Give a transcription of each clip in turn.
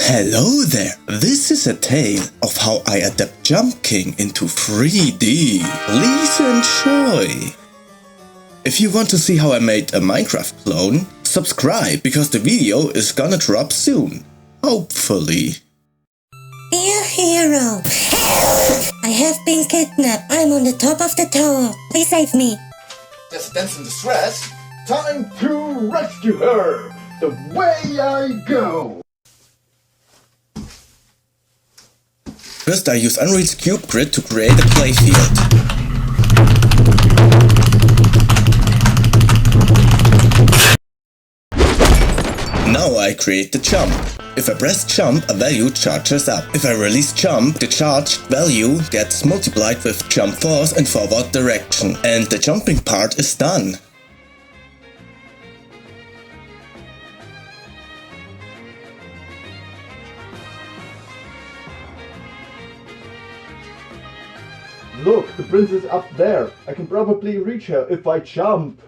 Hello there! This is a tale of how I adapt Jump King into 3D. Please enjoy! If you want to see how I made a Minecraft clone, subscribe because the video is gonna drop soon. Hopefully. Dear hero, I have been kidnapped. I'm on the top of the tower. Please save me. Dissidents in distress. Time to rescue her. The way I go. First I use Unreal's Cube Grid to create a playfield. Now I create the jump. If I press jump, a value charges up. If I release jump, the charged value gets multiplied with jump force and forward direction. And the jumping part is done. Look, the princess up there. I can probably reach her if I jump.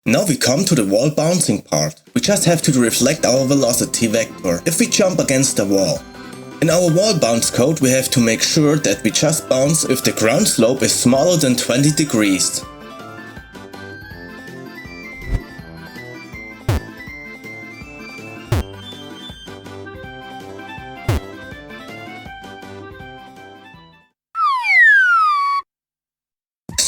Now we come to the wall bouncing part. We just have to reflect our velocity vector if we jump against the wall. In our wall bounce code we have to make sure that we just bounce if the ground slope is smaller than 20 degrees.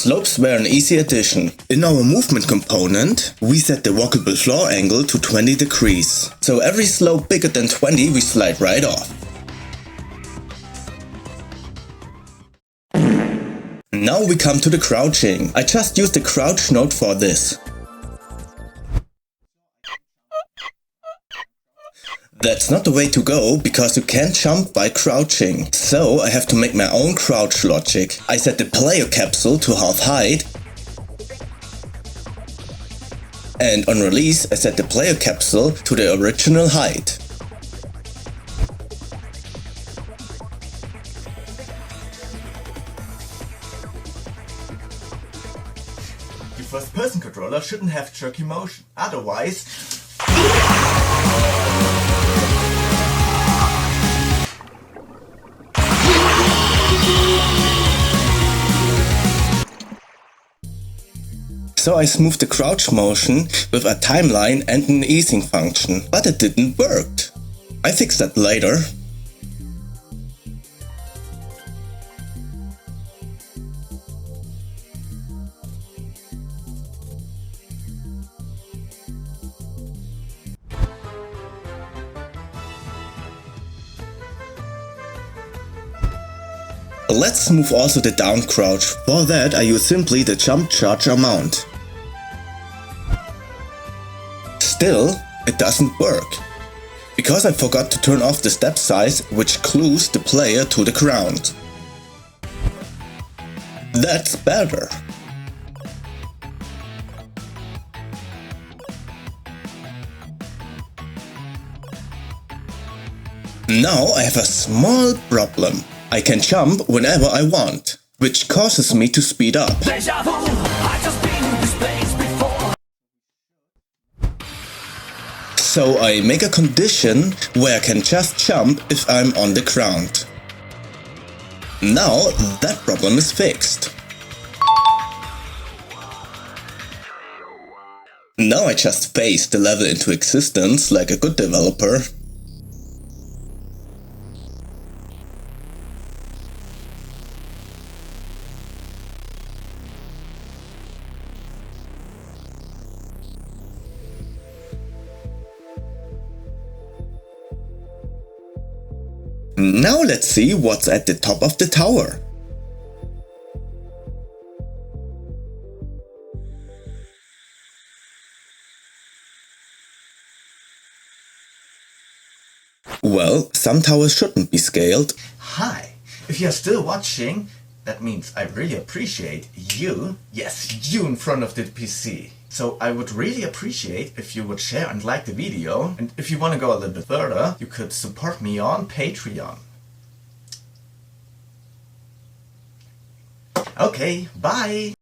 Slopes were an easy addition. In our movement component, we set the walkable floor angle to 20 degrees. So every slope bigger than 20 we slide right off. Now we come to the crouching. I just used the crouch node for this. That's not the way to go, because you can't jump by crouching. So I have to make my own crouch logic. I set the player capsule to half height. And on release I set the player capsule to the original height. Your first person controller shouldn't have jerky motion. Otherwise... So I smoothed the crouch motion with a timeline and an easing function, but it didn't work. I fixed that later. Let's move also the down crouch. For that I use simply the jump charge amount. Still, it doesn't work. Because I forgot to turn off the step size, which glues the player to the ground. That's better. Now I have a small problem. I can jump whenever I want, which causes me to speed up. So I make a condition where I can just jump if I'm on the ground. Now that problem is fixed. Now I just phase the level into existence like a good developer. Now let's see what's at the top of the tower. Well, some towers shouldn't be scaled. Hi! If you're still watching, that means I really appreciate you. Yes, you in front of the PC. So I would really appreciate if you would share and like the video. And if you want to go a little bit further, you could support me on Patreon. Okay, bye!